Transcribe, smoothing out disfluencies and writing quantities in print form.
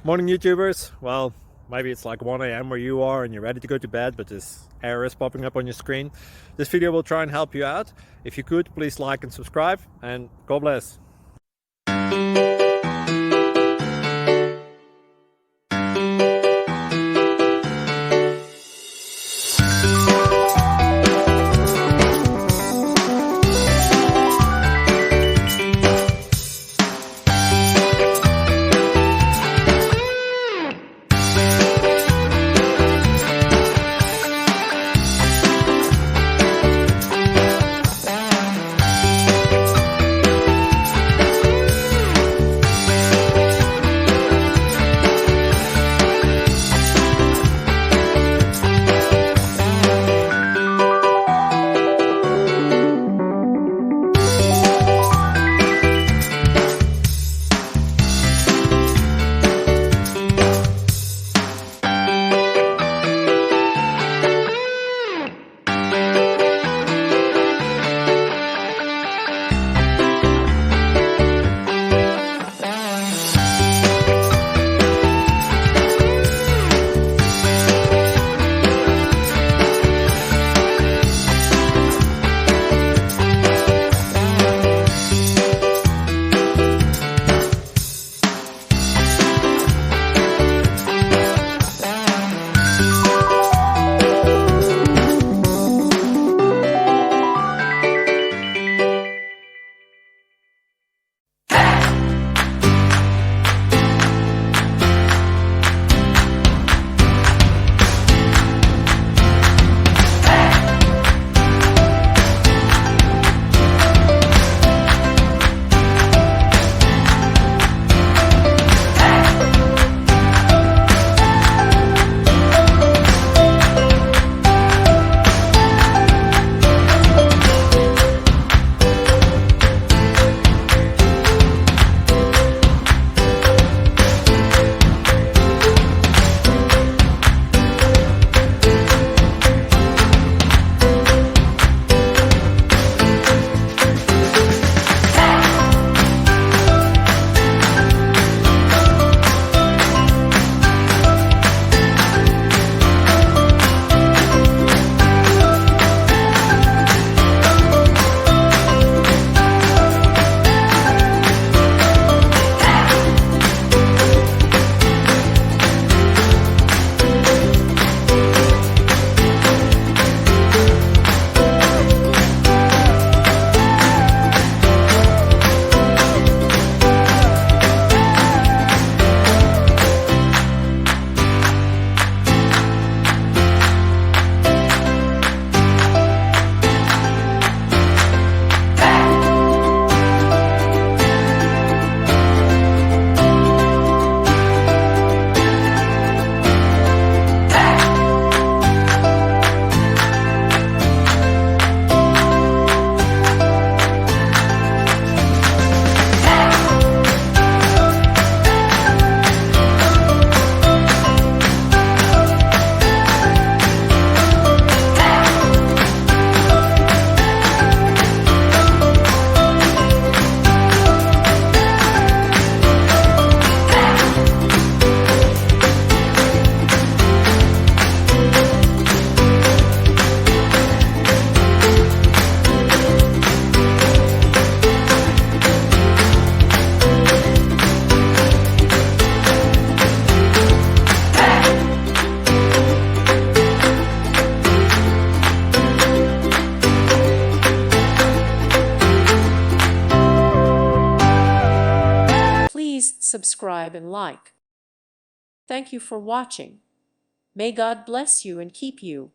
Morning YouTubers. Well, maybe it's like 1 a.m. where you are and you're ready to go to bed, but this error is popping up on your screen. This video will try and help you out. If you could, please like and subscribe, and God bless. Please subscribe and like. Thank you for watching. May God bless you and keep you.